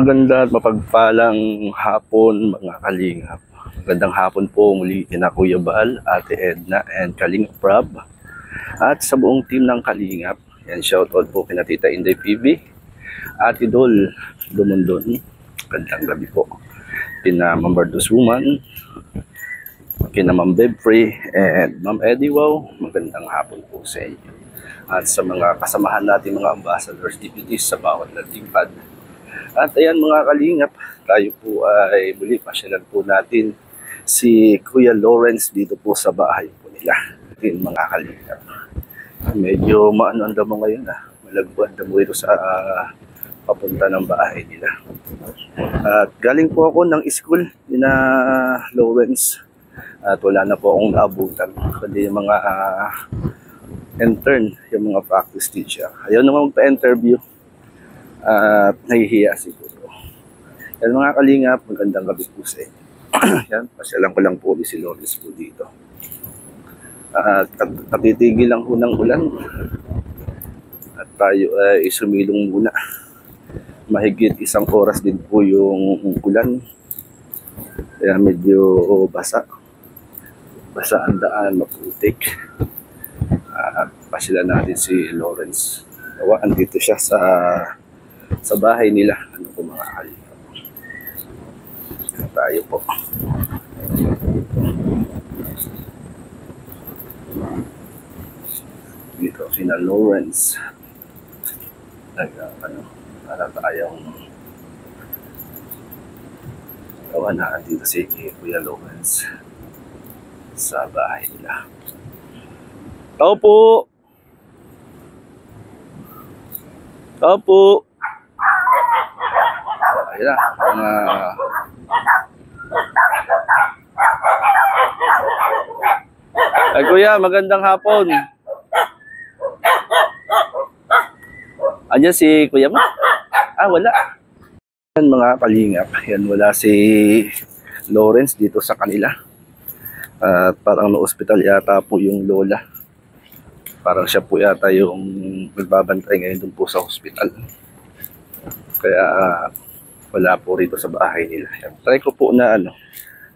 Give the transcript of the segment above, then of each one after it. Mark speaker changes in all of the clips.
Speaker 1: Maganda at mapagpalang hapon mga kalingap. Magandang hapon po muli kina Kuya Bal, Ate Edna, and Kalingap Prab. At sa buong team ng Kalingap. Yan, shoutout po kina Tita Inday PB, Ate Dol Lumondon. Magandang gabi po. Kina Ma'am Bardus Woman, kina Ma'am Bebfrey, and Ma'am Eddie Wow. Magandang hapon po sa inyo. At sa mga kasamahan natin mga ambassadors, deputies sa bawat landing pad. At ayan mga kalingap, tayo po ay muli pasyalan po natin si Kuya Lawrence dito po sa bahay po nila. Ayan mga kalingap. Medyo maano ang damo ngayon malagbo ang damo ito sa papunta ng bahay nila. At galing po ako ng school ni na Lawrence. At wala na po akong naabutan. Kundi yung mga intern, yung mga practice teacher. Ayaw naman magpa-interview. At nahihiya siguro. Yan mga kalingap, magandang gabi po sa inyo. Yan, pasyalan ko lang po si Lawrence po dito. At katitigil lang po ng ulan. At tayo ay sumilong muna. Mahigit 1 oras din po yung ulan. Kaya medyo basa. Basa ang daan, maputik. At pasyalan natin si Lawrence. Andito siya sa bahay nila. Ano po mga kalingap. Tayo po. Dito sina Lawrence. Para tayong gawa na dito si Kuya Lawrence sa bahay nila. Tao po! Tao po! Ayun na, Ay kuya, magandang hapon. Andiyan si kuya mo? Wala. Yan mga kalingap, yan wala si Lawrence dito sa kanila. At parang na-hospital yata po yung lola. Parang siya po yata yung magbabantay ngayon dun po sa hospital. Kaya wala po rito sa bahay nila. Try ko po na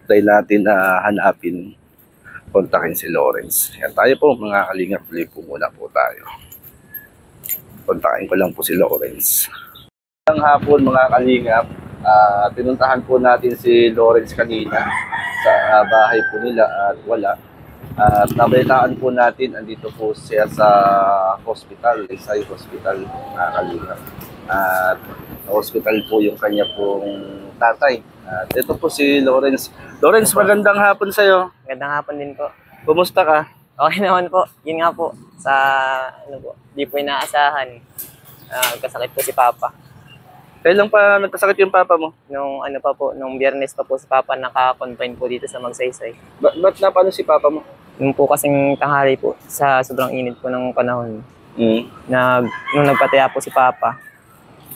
Speaker 1: try natin na hanapin, kontakin si Lawrence. Yan tayo po mga kalingap, play po muna po tayo. Kontakin ko lang po si Lawrence. Ang hapon mga kalingap, pinuntahan po natin si Lawrence kanina sa bahay po nila at wala. At nabalitaan po natin, andito po siya sa hospital, sa hospital mga kalingap. At hospital po yung kanya pong tatay. At ito po si Lawrence. Lawrence, magandang hapon sa'yo.
Speaker 2: Magandang hapon din po.
Speaker 1: Kumusta ka?
Speaker 2: Okay naman po. Yun nga po, sa di po inaasahan. Kasakit po si Papa.
Speaker 1: Kailan pa nagkasakit yung papa mo?
Speaker 2: Nung Biyernes pa po si Papa naka-confine po dito sa Magsaysay.
Speaker 1: Ba't napano si papa mo?
Speaker 2: Nung po kasing tanghali po, sa sobrang init po ng panahon. Nung nagpataya po si Papa,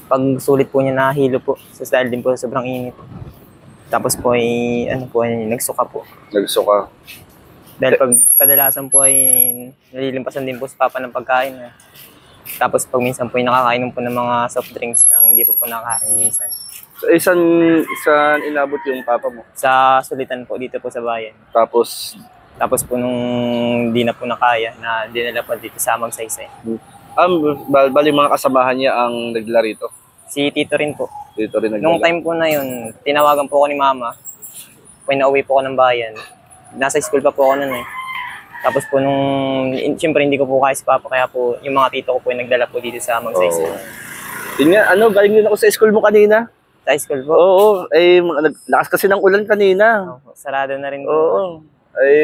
Speaker 2: pag sulit po niya nahilo po, dahil din po sa sobrang init. Tapos po ay, nagsuka po.
Speaker 1: Nagsuka.
Speaker 2: Dahil pag kadalasan po ay nalilimpasan din po si Papa ng pagkain. Tapos pag minsan po ay nakakainom po ng mga soft drinks na hindi po nakakain minsan.
Speaker 1: So, isan inabot yung papa mo?
Speaker 2: Sa sulitan po dito po sa bayan.
Speaker 1: Tapos
Speaker 2: po nung hindi na po nakaya, na dinala po dito sa Magsaysay.
Speaker 1: Bali mga kasamahan niya ang nagdala rito?
Speaker 2: Si Tito rin po.
Speaker 1: Tito rin nagdala?
Speaker 2: Nung time po na yun, tinawagan po ako ni Mama. Pinauwi po ako ng bayan. Nasa school pa po ako nun . Tapos po siyempre hindi ko po kaya si Papa, kaya po yung mga tito ko po yung nagdala po dito sa Magsaysay.
Speaker 1: Yun nga, galing din ako sa school mo kanina.
Speaker 2: Sa school po?
Speaker 1: Oo, lakas kasi ng ulan kanina.
Speaker 2: Opo, sarado na rin.
Speaker 1: Oo.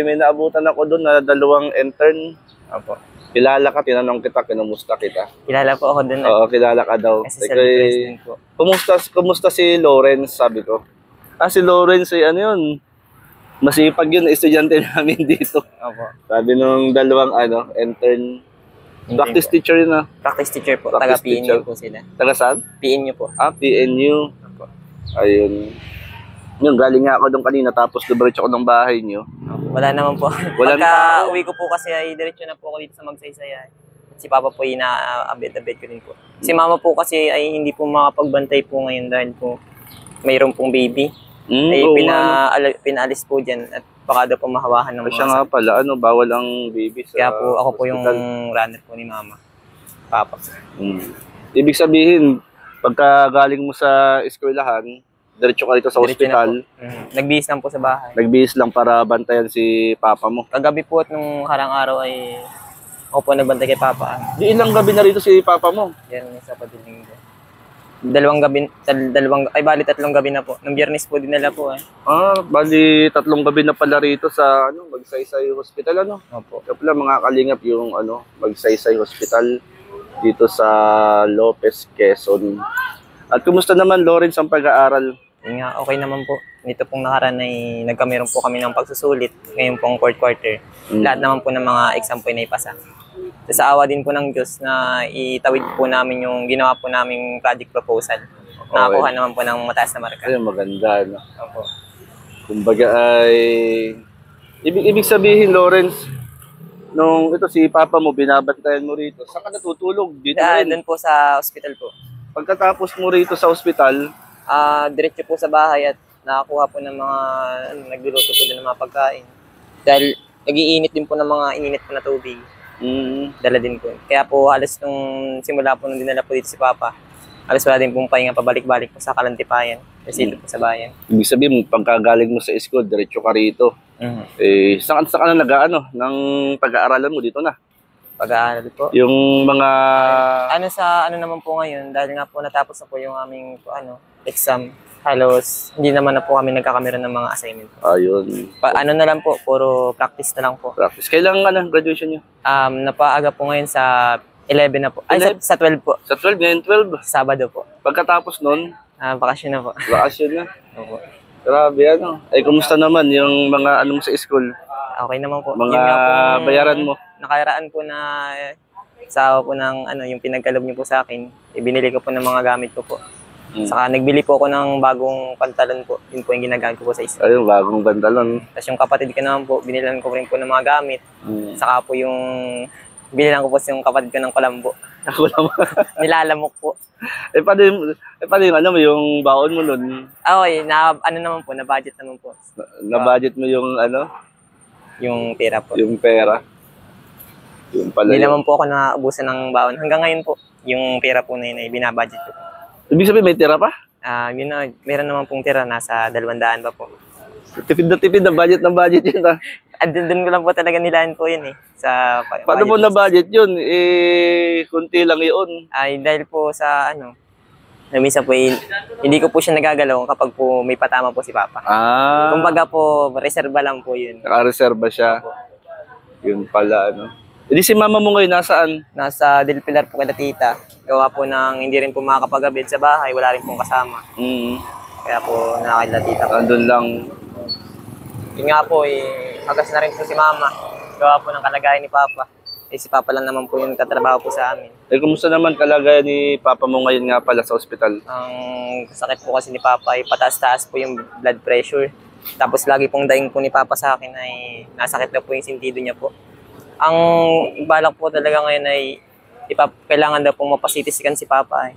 Speaker 1: May naabutan ako doon na 2 intern.
Speaker 2: Opo.
Speaker 1: Kilala ka, tinanong kita, kinumusta kita.
Speaker 2: Kilala po ako doon.
Speaker 1: Oo, kilala ka daw.
Speaker 2: Kasi self-president po.
Speaker 1: Kumusta si Lawrence, sabi ko. Si Lawrence ay yun. Masipag yun, estudyante namin dito.
Speaker 2: Opo.
Speaker 1: Sabi nung 2 intern. Practice teacher yun
Speaker 2: Practice teacher po.
Speaker 1: Practice
Speaker 2: Taga-PNU po sila.
Speaker 1: Taga saan?
Speaker 2: PNU po.
Speaker 1: PNU.
Speaker 2: Opo.
Speaker 1: Ayun. Yung galing nga ako doon kanina, tapos dumiretso ako ng bahay niyo.
Speaker 2: Wala naman po. Pagka uwi ko po kasi ay diretso na po ako dito sa Magsaysay. si Papa po inaabed-abed ko din po. Si Mama po kasi ay hindi po makapagbantay po ngayon dahil po mayroon pong baby. Ay
Speaker 1: Oo nga, ano.
Speaker 2: pinaalis po dyan at baka daw po mahawahan ng
Speaker 1: Siya
Speaker 2: mga
Speaker 1: nga pala, bawal ang baby sa
Speaker 2: Kaya po ako po yung
Speaker 1: hospital.
Speaker 2: runner po ni Mama. Papa.
Speaker 1: Mm. Ibig sabihin, pagka galing mo sa eskwelahan, diretso ka rito sa
Speaker 2: Diretso na
Speaker 1: hospital,
Speaker 2: po. Nagbihis lang po sa bahay.
Speaker 1: nagbihis lang para bantayan si papa mo.
Speaker 2: Kagabi po at nung harang araw ay ako po nagbantay kay Papa.
Speaker 1: Di ilang gabi na rito si papa mo?
Speaker 2: Yan sa padiling ko. Bali 3 gabi na po. Nung Biyernes po dinala po eh.
Speaker 1: Bali 3 gabi na pala rito sa Magsaysay Hospital,
Speaker 2: Opo.
Speaker 1: Kaya pala mga kalingap yung Magsaysay Hospital dito sa Lopez, Quezon. At kumusta naman, Lawrence, ang pag-aaral?
Speaker 2: Yun nga, okay naman po. Nito pong nakaraan ay nagkameron po kami ng pagsusulit. Ngayon pong fourth quarter. Lahat naman po ng mga exam po ay naipasa. Sa awa din po ng Diyos na itawid po namin yung ginawa po naming project proposal. Nakakuha naman po ng mataas na marka.
Speaker 1: Ayun, maganda,
Speaker 2: Opo.
Speaker 1: Kumbaga ay... Ibig sabihin, Lawrence, nung ito si papa mo, binabantayan mo rito, saan ka natutulog? Dito rin.
Speaker 2: Doon po sa hospital po.
Speaker 1: Pagkatapos mo rito sa ospital,
Speaker 2: Diretso po sa bahay at nakakuha po ng mga nagluluto po din ng mga pagkain. Dahil nag-iinit din po ng mga ininit po na tubig. Dala din po. Kaya po halos nung simula po nung dinala po dito si Papa, halos wala din pong pahinga pabalik-balik po sa Kalantipayan. Kasi dito po sa bayan.
Speaker 1: ibig sabihin, pagkagaling mo sa school, diretso ka rito. Saan ka na ng pag-aaralan mo dito na?
Speaker 2: Pag-aaral po.
Speaker 1: Yung mga...
Speaker 2: Ano naman po ngayon, dahil nga po natapos na po yung aming exam, halos hindi naman na po kami nagkakamera ng mga assignment.
Speaker 1: Ayun.
Speaker 2: Ano na lang po, puro practice na lang po.
Speaker 1: Practice. Kailan graduation nyo?
Speaker 2: Napaaga po ngayon sa 11 na po. Ay, sa 12 po.
Speaker 1: Sa 12, ngayon 12.
Speaker 2: Sabado po.
Speaker 1: Pagkatapos nun,
Speaker 2: Bakasyon na po.
Speaker 1: bakasyon na.
Speaker 2: Opo.
Speaker 1: Grabe, Ay, kumusta naman yung mga mo sa school?
Speaker 2: Okay naman po.
Speaker 1: Mga
Speaker 2: Yun nga pong
Speaker 1: bayaran mo?
Speaker 2: Nakaraan po na sa awa po ng yung pinagkalob niyo po sa akin, ibinili ko po ng mga gamit ko po. Saka nagbili po ako ng bagong pantalon po. Yun po yung ginagamit ko po sa school.
Speaker 1: Ayun, bagong pantalon.
Speaker 2: Tapos yung kapatid ko naman po, binilan ko rin po ng mga gamit. Saka po yung binilan ko po yung kapatid ko ng kulambo.
Speaker 1: Ako naman.
Speaker 2: Nilalamok po.
Speaker 1: paano yung, yung baon mo nun?
Speaker 2: Okay, naman po, na-budget naman po.
Speaker 1: Na-budget mo yung
Speaker 2: Yung pera po.
Speaker 1: yung pera? Yung pala
Speaker 2: Hindi
Speaker 1: yun.
Speaker 2: naman po ako naubusan ng baon. Hanggang ngayon po, yung pera po na yun ay binabudget ko.
Speaker 1: Ibig sabihin, may tira pa?
Speaker 2: Yun na, meron naman pong tira, nasa 200 pa po.
Speaker 1: Tipid na budget ng budget yun,
Speaker 2: Doon ko lang po talaga nilaan po yun eh.
Speaker 1: Paano mo na budget yun? Kunti lang yun.
Speaker 2: Ay, dahil po sa na minsan po hindi ko po siya nagagalaw kapag po may patama po si Papa. Kumbaga po, reserva lang po yun.
Speaker 1: Nakareserba siya. Yun pala, Hindi si mama mo ngayon, nasaan?
Speaker 2: Nasa Del Pilar po kada tita. Gawa po ng hindi rin po makakapag-abid sa bahay, wala rin pong kasama. Kaya po nakakila tita po.
Speaker 1: Andun lang.
Speaker 2: Yun nga po, agas na rin po si Mama. Gawa po ng kalagayan ni Papa. Si Papa lang naman po yung katrabaho po sa amin.
Speaker 1: Kumusta naman kalagayan ni Papa mo ngayon nga pala sa ospital?
Speaker 2: Ang sakit po kasi ni Papa ay pataas-taas po yung blood pressure. Tapos lagi pong daing po ni Papa sa akin ay nasakit na po yung sintido niya po. Ang balak po talaga ngayon ay kailangan daw pong mapasitiskan si Papa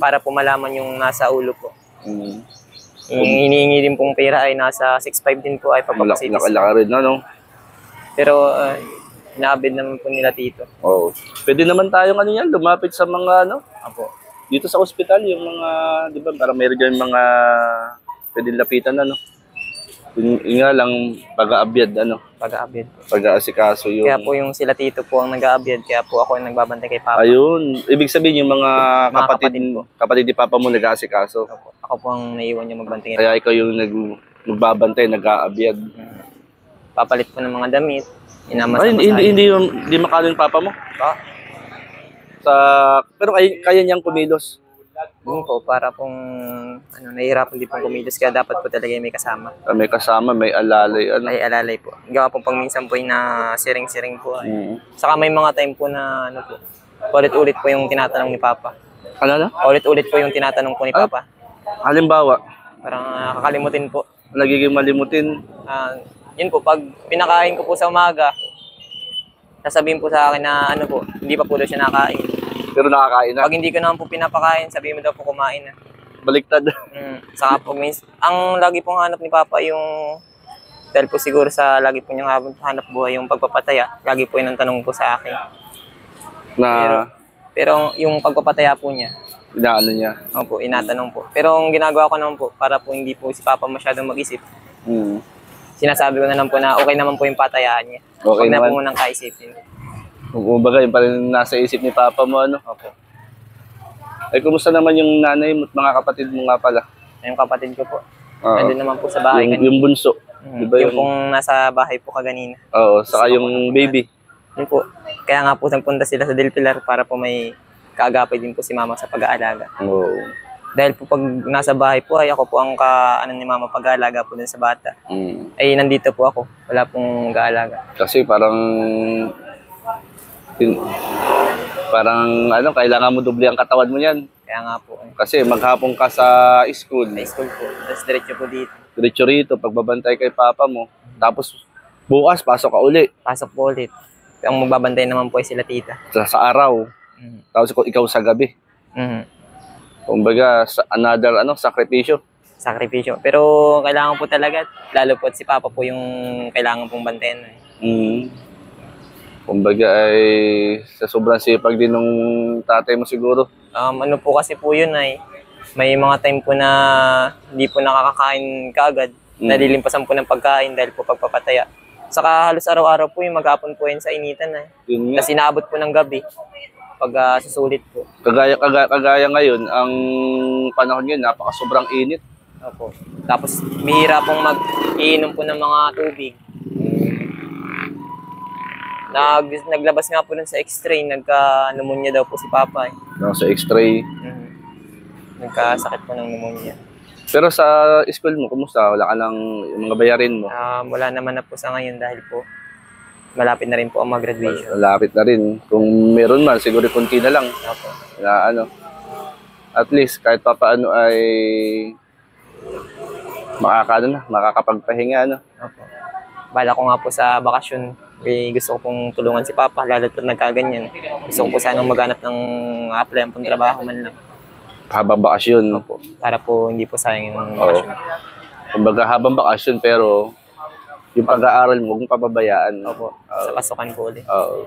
Speaker 2: para po malaman yung nasa ulo po. Yung hinihingi din pong pera ay nasa 6.5 din po ay papapasitiskan.
Speaker 1: Laka rin
Speaker 2: Pero inaabid naman po nila tito.
Speaker 1: Pwede naman tayong lumapit sa mga
Speaker 2: Apo.
Speaker 1: dito sa ospital, yung mga, di ba, parang meron dyan mga pwede lapitan, Yung nga lang, pag-aabyad,
Speaker 2: Pag-aabid.
Speaker 1: pag-aasikaso yung...
Speaker 2: Kaya po yung sila tito po ang nag-aabid, kaya po ako yung nagbabantay kay Papa.
Speaker 1: Ayun, ibig sabihin yung mga
Speaker 2: Mga
Speaker 1: kapatid ni Papa mo nag-aasikaso.
Speaker 2: Ako po ang naiwan niya magbantay kay
Speaker 1: Kaya ikaw yung nagbabantay, nag-aabyad.
Speaker 2: Papalit po ng mga damit.
Speaker 1: Ay, hindi makano yung Papa mo? Pero kaya niyang kumilos.
Speaker 2: Yun po, para pong nahihirapan din pong kumilos, kaya dapat po talaga may kasama.
Speaker 1: May kasama, may alalay,
Speaker 2: Ay alalay po. Gawa po pag minsan po na siring-siring po. Saka may mga time po na ulit-ulit po yung tinatanong ni Papa. Ulit-ulit po yung tinatanong po ni Papa.
Speaker 1: Halimbawa?
Speaker 2: Parang kakalimutin po.
Speaker 1: Nagiging malimutin?
Speaker 2: Yun po, pag pinakain ko po sa umaga, sasabihin po sa akin na ano po, hindi pa po daw siya nakain.
Speaker 1: Pero nakakain na.
Speaker 2: Pag hindi ko naman po pinapakain, sabihin mo daw po kumain na.
Speaker 1: Baliktad.
Speaker 2: Saka po, ang lagi pong hanap ni Papa yung, dahil po siguro sa lagi po niyang hanap buhay yung pagpapataya, lagi po yun ang tanong po sa akin. Pero yung pagpapataya po niya,
Speaker 1: inaano niya.
Speaker 2: opo, inatanong po. Pero ang ginagawa ko naman po, para po hindi po si Papa masyadong mag-isip, sinasabi ko na lang po na okay naman po yung patayaan niya.
Speaker 1: Okay
Speaker 2: Huwag na
Speaker 1: naman.
Speaker 2: po munang kaisipin.
Speaker 1: Kumbaga, yung pa rin nasa isip ni Papa mo, ano?
Speaker 2: Opo.
Speaker 1: Eh, kumusta naman yung nanay mo at mga kapatid mo nga pala?
Speaker 2: Yung kapatid ko po,
Speaker 1: Oo.
Speaker 2: nandun naman po sa bahay kanina.
Speaker 1: Yung bunso. Di ba
Speaker 2: Yung
Speaker 1: yung...
Speaker 2: pong nasa bahay po kaganina.
Speaker 1: Oo, saka yung baby.
Speaker 2: Yun po. Kaya nga po nagpunta sila sa Del Pilar para po may kaagapay din po si Mama sa pag-aalaga.
Speaker 1: Oo.
Speaker 2: Dahil po pag nasa bahay po ay ako po ang ni Mama pag-aalaga po dun sa bata. Ay nandito po ako. Wala pong mag-aalaga.
Speaker 1: Kasi parang... parang ano, kailangan mo doble ang katawan mo yan.
Speaker 2: Kaya nga po.
Speaker 1: Kasi maghapon ka sa school.
Speaker 2: High school po. Tapos diretso po dito.
Speaker 1: Diretso rito, pagbabantay kay Papa mo. Tapos bukas, pasok ka uli.
Speaker 2: Pasok po ulit. Ang magbabantay naman po ay sila tita.
Speaker 1: Sa araw. Tapos ikaw sa gabi. Kumbaga, another sakripisyo.
Speaker 2: Sakripisyo. Pero kailangan po talaga, lalo po at si Papa po yung kailangan pong bantayan.
Speaker 1: Kumbaga ay sa sobrang sipag din ng tatay mo siguro.
Speaker 2: Ano po kasi po yun ay, may mga time po na hindi po nakakakain kaagad. Nalilimpasan po ng pagkain dahil po pagpapataya. Saka halos araw-araw po yung maghapon po yun sa initan.
Speaker 1: Yun nga.
Speaker 2: Tapos inaabot po ng gabi pag susulit po.
Speaker 1: Kagaya ngayon, ang panahon ngayon, sobrang init.
Speaker 2: Opo. Tapos bihira pong mag-iinom po ng mga tubig. Naglabas nga po nun sa x-ray, nagka-pneumonia daw po si Papa.
Speaker 1: Sa x-ray.
Speaker 2: Nagkasakit po ng pneumonia.
Speaker 1: Pero sa school mo, kumusta? Wala ka ng mga bayarin mo?
Speaker 2: Wala naman na po sa ngayon dahil po malapit na rin po ang mag-graduation.
Speaker 1: Malapit na rin. Kung meron man, siguro konti na lang.
Speaker 2: Opo.
Speaker 1: Na at least kahit papaano ay makakapagpahinga.
Speaker 2: Opo. Bala ko nga po sa bakasyon, gusto ko pong tulungan si Papa, lalo pag nagkaganyan. Gusto ko po sanang maghanap ng apply pong trabaho man lang.
Speaker 1: Habang bakasyon.
Speaker 2: Opo. Para po hindi po sayang yung bakasyon.
Speaker 1: Kumbaga habang bakasyon pero yung pag-aaral mo, kung pababayaan.
Speaker 2: Opo. Sa pasukan po ulit.
Speaker 1: Oo.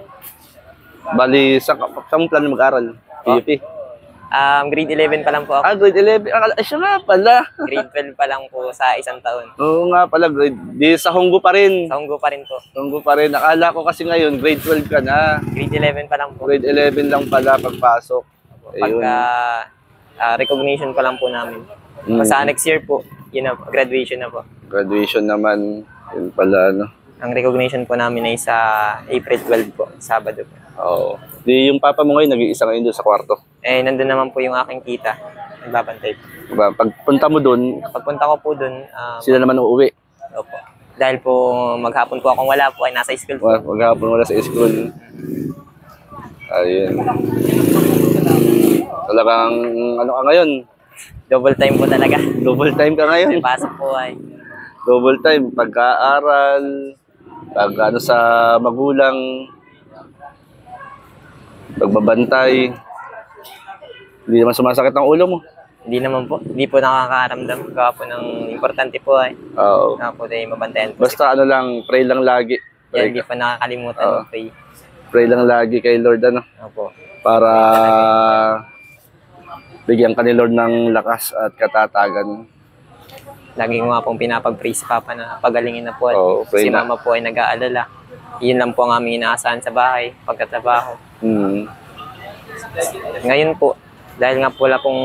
Speaker 1: Bali, saan mo plano mag-aral? PUP?
Speaker 2: Grade 11 pa lang po ako.
Speaker 1: Grade 11. Siya nga pala.
Speaker 2: Grade 12 pa lang po sa isang taon.
Speaker 1: Oo nga pala, di sa Honggo pa rin.
Speaker 2: Sa Honggo pa rin po.
Speaker 1: Honggo pa rin. Akala ko kasi ngayon, grade 12 ka na.
Speaker 2: Grade 11 pa lang po.
Speaker 1: Grade 11 lang pala pagpasok.
Speaker 2: Pagka recognition pa lang po namin. Sa next year po, yun na, graduation na po.
Speaker 1: Graduation naman, yun pala
Speaker 2: Ang recognition po namin ay sa April 12 po, Sabado po.
Speaker 1: Oo. Di yung papa mo ngayon, nag-iisa ngayon doon sa kwarto.
Speaker 2: Nandun naman po yung aking tita. Nagbabantay po.
Speaker 1: Diba? Pagpunta mo doon,
Speaker 2: Pagpunta ko po doon,
Speaker 1: sila naman uuwi.
Speaker 2: opo. Dahil po maghapon po akong wala po, ay nasa school po.
Speaker 1: Maghapon wala sa school. Ayun. Talagang, ka ngayon?
Speaker 2: Double time po talaga.
Speaker 1: Double time ka ngayon?
Speaker 2: May pasok po ay.
Speaker 1: Double time, pag-aaral, sa magulang, pagbabantay. Hindi naman sumasakit ang ulo mo.
Speaker 2: Hindi naman po. Hindi po nakakaramdam. Gawa po ng importante po ay.
Speaker 1: Oo.
Speaker 2: Gawa po tayo mabantayan po.
Speaker 1: Basta pray lang lagi.
Speaker 2: Yan, hindi po nakakalimutan. Pray.
Speaker 1: Pray lang lagi kay Lord,
Speaker 2: Opo.
Speaker 1: para bigyan ka ni Lord ng lakas at katatagan.
Speaker 2: Lagi ko nga pong pinapag-pray si Papa na pagalingin na po. At
Speaker 1: pray
Speaker 2: si
Speaker 1: na.
Speaker 2: Mama po ay nag-aalala. Yun lang po ang aming inaasahan sa bahay, pagkatrabaho. Ngayon po, dahil nga po wala pong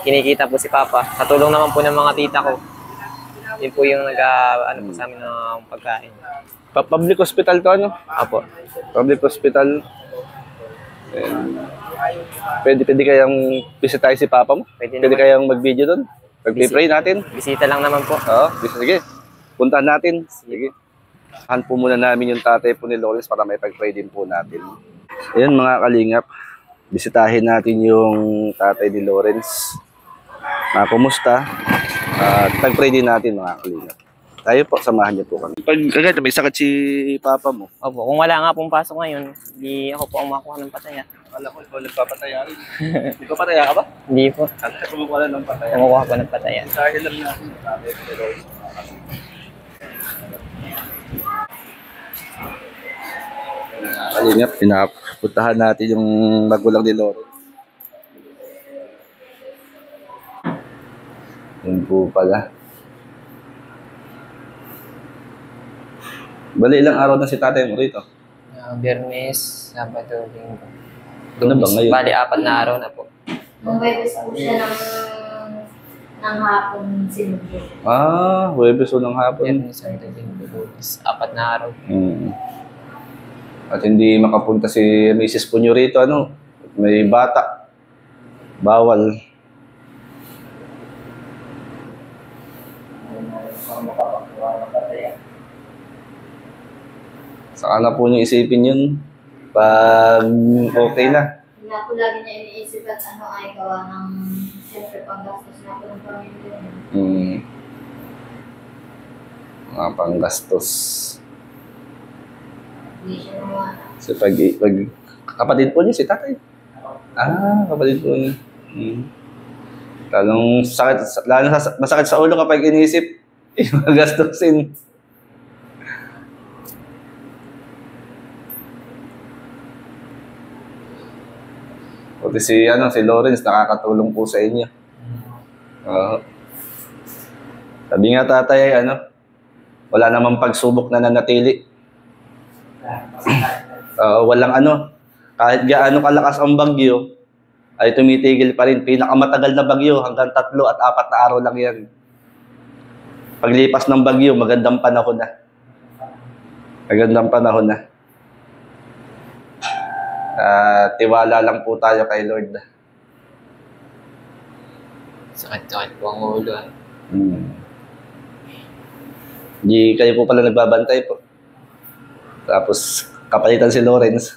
Speaker 2: kinikita po si Papa, sa tulong naman po ng mga tita ko, yun po yung po sa amin ng pagkain.
Speaker 1: Public hospital to,
Speaker 2: Apo.
Speaker 1: Public hospital. Pwede kayang bisitahin si Papa mo?
Speaker 2: Pwede
Speaker 1: kayang mag-video doon? Pag-pray natin?
Speaker 2: Bisita lang naman po.
Speaker 1: Oo, sige. Puntahan natin. Sige. Han po muna namin yung tatay po ni Lawrence para may pag-pray din po natin. Ayan mga kalingap, bisitahin natin yung tatay ni Lawrence. Kumusta? Pag-pray din natin mga kalingap. Tayo po, samahan niyo po kami. Pag agad may sakit si papa mo.
Speaker 2: Opo, kung wala nga pong pasok ngayon, hindi ako po ang makuha ng pataya.
Speaker 1: Alam ko, ikaw nagpapataya rin. Hindi ko pataya ka ba?
Speaker 2: Hindi po.
Speaker 1: Ano ka kumukuha ng pataya?
Speaker 2: Kumukuha po ng pataya.
Speaker 1: Dahil lang natin sabi, pero Kalingap, pinapuntahan natin yung magulang ni Loro. Yun po pala. Bali, ilang araw na si tatay mo rito?
Speaker 2: Biyernes, Sabado, Linggo.
Speaker 1: Ano ba ngayon?
Speaker 2: Bali, 4 na araw na po.
Speaker 3: Huwebes po siya ng hapon sinubo.
Speaker 1: Huwebes o ng hapon.
Speaker 2: Biyernes, Sabado, Linggo, Lunes. 4 na araw.
Speaker 1: At hindi makapunta si Mrs. Punyo rito, ano? May bata. Bawal. Saka na po niyo isipin yun pag okay na.
Speaker 3: Hindi ako lagi niya iniisip at ano ay gawa ng siyempre panggastos na ako ng pamilya niya.
Speaker 1: Mga panggastos.
Speaker 3: Hindi siya naman.
Speaker 1: So pag kapatid po niyo si tatay. Kapatid po niyo. Lalong sakit, masakit sa ulo kapag iniisip. Magastusin. Pati si Lawrence nakakatulong po sa inyo. Sabi nga tatay, wala namang pagsubok na nanatili. Walang kahit gaano kalakas ang bagyo, ay tumitigil pa rin. Pinakamatagal na bagyo, hanggang 3 at 4 na araw lang yan. Paglipas ng bagyo, magandang panahon na. Magandang panahon na. Tiwala lang po tayo kay Lord.
Speaker 2: Sakit-sakit po ang ulo.
Speaker 1: Hindi kayo po pala nagbabantay po. Tapos kapalitan si Lawrence.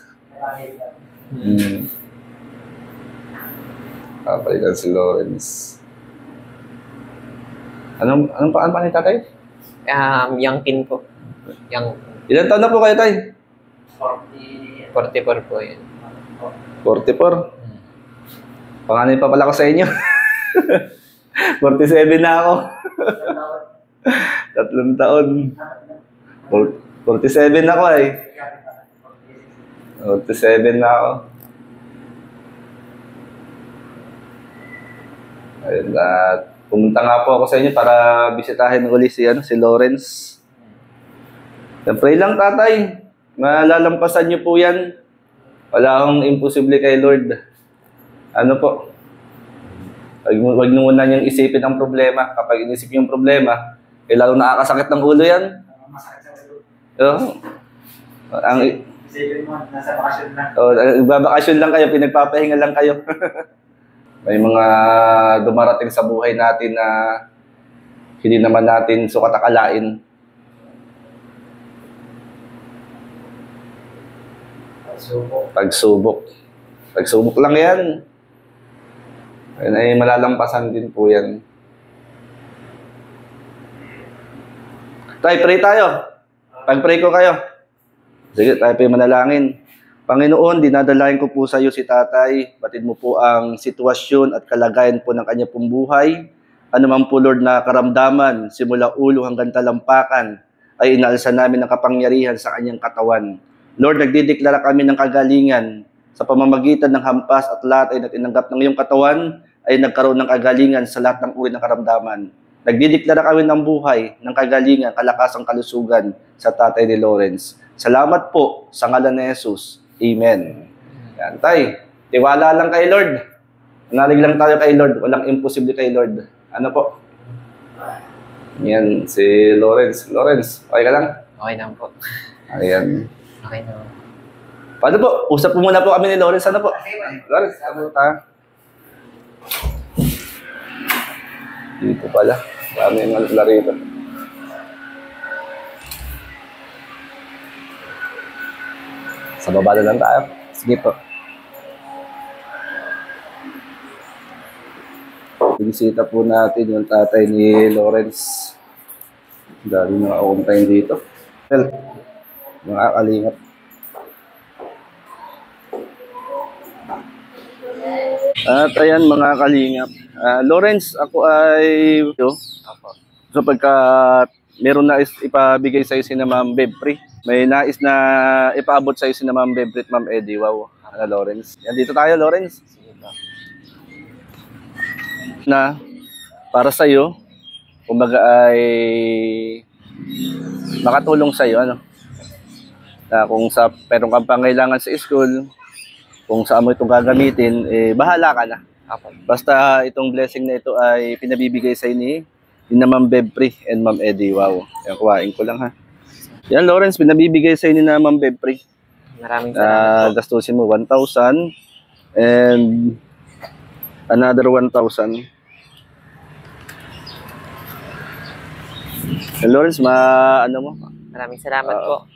Speaker 1: Kapalitan si Lawrence. Anong pa ni tatay?
Speaker 2: Yangkin po.
Speaker 1: Ilan taon na po kayo, tay?
Speaker 2: 44 po yun.
Speaker 1: 44? Panganay pa pala ko sa inyo. 47 na ako. 3 taon. 47 na ako eh. 47 na ako. Ayun, at pumunta nga po ako sa inyo para bisitahin uli si Lawrence. Pray lang tatay. Malalampasan niyo po yan. Wala akong imposible kay Lord. Po? Huwag muna niyong isipin ang problema. Kapag inisip yung problema, lalo nakakasakit ng ulo yan.
Speaker 4: Isipin mo, nasa bakasyon lang.
Speaker 1: Babakasyon lang kayo, pinagpapahinga lang kayo. May mga dumarating sa buhay natin na hindi naman natin sukat akalain. Pagsubok lang yan. Ayun ay malalampasan din po yan. Tay, pray tayo. Pag-pray ko kayo. Sige, tayo po manalangin. Panginoon, dinadalayan ko po sa iyo si tatay. Batid mo po ang sitwasyon at kalagayan po ng kanya pong buhay. Ano man po, Lord, na karamdaman, simula ulo hanggang talampakan, ay inaalsa namin ang kapangyarihan sa kanyang katawan. Lord, nagdideklara kami ng kagalingan sa pamamagitan ng hampas at lahat ay natinanggap ng iyong katawan ay nagkaroon ng kagalingan sa lahat ng uri ng karamdaman. Nagdideklara kami ng buhay, ng kagalingan, kalakasang kalusugan sa tatay ni Lawrence. Salamat po sa ngalan ni Jesus. Amen. Yan, tay. Tiwala lang kay Lord. Nalig lang tayo kay Lord. Walang imposible kay Lord. Ano po? Yan, si Lawrence. Lawrence, okay ka lang?
Speaker 2: Okay lang po.
Speaker 1: Ayan.
Speaker 2: Okay na.
Speaker 1: Paano po? Usap po muna po kami ni Lawrence. Ano po? Lawrence, ano tayo? Dito pala. Marami yung malala rito. Sa baba na lang tayo. Sige po. Binisita po natin yung tatay ni Lawrence. Dali na ako tayo dito. Well, mga kalingap. At ayan mga kalingap. Lawrence, ako ay kapag meron na ipabigay sa'yo si na Ma'am Bebri. May nais na ipaabot sa'yo si na Ma'am Bebri at Ma'am Eddie. Wow, Lawrence. Yan, dito tayo, Lawrence. Na para sa'yo, kumbaga ay makatulong sa'yo, ano? Na kung sa meron kang pangailangan sa school, kung saan mo itong gagamitin, bahala ka na. Basta itong blessing na ito ay pinabibigay sa ni na Ma'am Bebri and Ma'am Eddie. Wow. Yan, kuhain ko lang ha. Yan, Lawrence, pinabibigay sa ni na Ma'am Bebri.
Speaker 2: Maraming salamat po.
Speaker 1: Gastusin mo 1,000 and another 1,000. Yan, Lawrence, ano mo?
Speaker 2: Maraming salamat po.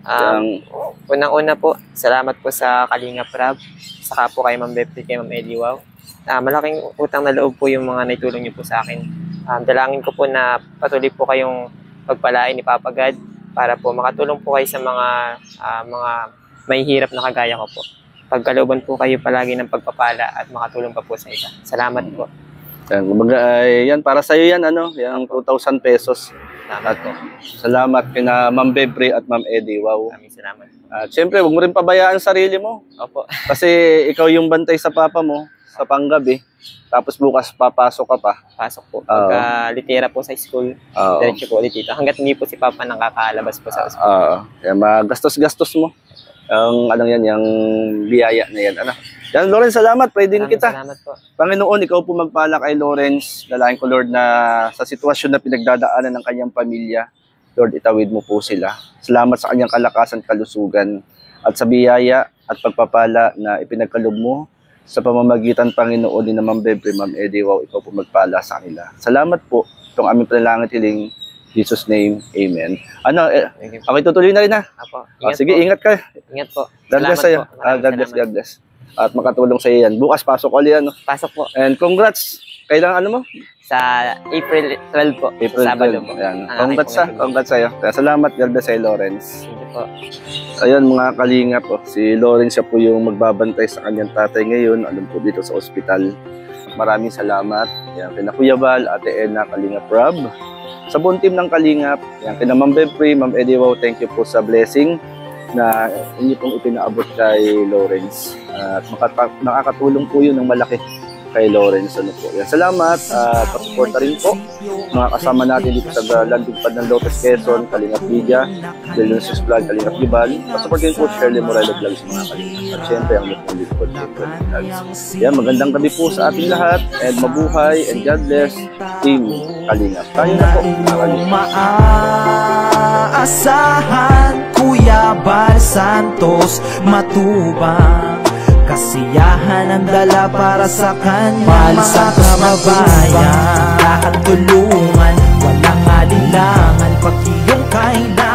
Speaker 1: Yang
Speaker 2: Unang-una po, salamat po sa Kalinga Prab, saka po kay Ma'am Bebri, kay Ma'am Eddie. Wow. Malaking utang na loob po yung mga naitulong niyo po sa akin. Dalangin ko po na patuloy po kayong pagpalain ni Papa God para po makatulong po kayo sa mga may hirap na kagaya ko po. Pagkalooban po kayo palagi ng pagpapala at makatulong pa po sa iba. Salamat po.
Speaker 1: yan, kumbaga ay yan para sa iyo yan, ano, yung 2,000 pesos.
Speaker 2: Salamat po.
Speaker 1: Salamat kina Ma'am Bebri at Ma'am Eddie. Wow.
Speaker 2: Maraming salamat.
Speaker 1: At syempre, huwag mo rin pabayaan sarili mo.
Speaker 2: Opo.
Speaker 1: Kasi ikaw yung bantay sa papa mo sa panggabi. Tapos bukas papasok ka pa.
Speaker 2: Pasok po. Pagka litera po sa school, diretso po ulit dito. Hanggat hindi po si Papa nakakalabas po sa school.
Speaker 1: Yan, magastos-gastos mo. Ang ano yan, yung biyaya na yan. Ano? Yan, Lawrence, salamat. Pwede din kita.
Speaker 2: Salamat po.
Speaker 1: Panginoon, ikaw po magpala kay Lawrence. Dalahin ko, Lord, na sa sitwasyon na pinagdadaanan ng kanyang pamilya, Lord, itawid mo po sila. Salamat sa kanyang kalakasan, kalusugan, at sa biyaya at pagpapala na ipinagkalob mo sa pamamagitan, Panginoon, ni Ma'am Bebri, Ma'am Eddie. Wow, ikaw po magpala sa kanila. Salamat po. Itong aming panalangin hiling, Jesus' name, Amen. Okay, tutuloy na rin ha.
Speaker 2: Apo.
Speaker 1: Sige,
Speaker 2: po.
Speaker 1: ingat ka.
Speaker 2: Ingat po.
Speaker 1: God bless sa'yo. God bless. At makatulong sa'yo yan. Bukas, pasok ulit, ano.
Speaker 2: Pasok po.
Speaker 1: And congrats. Kailangan ano mo?
Speaker 2: Sa April 12 po.
Speaker 1: April
Speaker 2: Sabado
Speaker 1: 12.
Speaker 2: po.
Speaker 1: Ayan. Congrats sa'yo. Salamat. God bless sa'yo, Lawrence.
Speaker 2: Thank you po.
Speaker 1: Ayan mga kalinga po. Si Lawrence siya po yung magbabantay sa kanyang tatay ngayon. Alam po dito sa ospital. Maraming salamat. Ayan, kina Kuya Val, Ate Edna, Kalinga Prab. Sa buong team ng Kalingap. Ayan, kina Ma'am Bebri, Ma'am Eddie. Wow, thank you po sa blessing na inyo pong ipinaabot kay Lawrence. At nakakatulong po yun ng malaki kay Lawrence. Ano po. Yan, salamat at pasuporta rin po mga kasama natin dito sa landing pad ng Lotus Quezon, Kalingap Media, Delunsus Vlog, Kalingap Gibal. Pasuporta rin po Shirley Morelo Vlogs, mga Kalingap. At syempre ang lupong likod Vlogs. Yan, magandang gabi po sa ating lahat and mabuhay and God bless Team Kalingap. Tayo na po mga Kalingap.
Speaker 5: Maasahan Kuya Val Santos Matubang, kasiyahan ang dala para sa kanya. Val Santos Matubang, lahat tulungan, walang alinlangan pag iyong kailangan.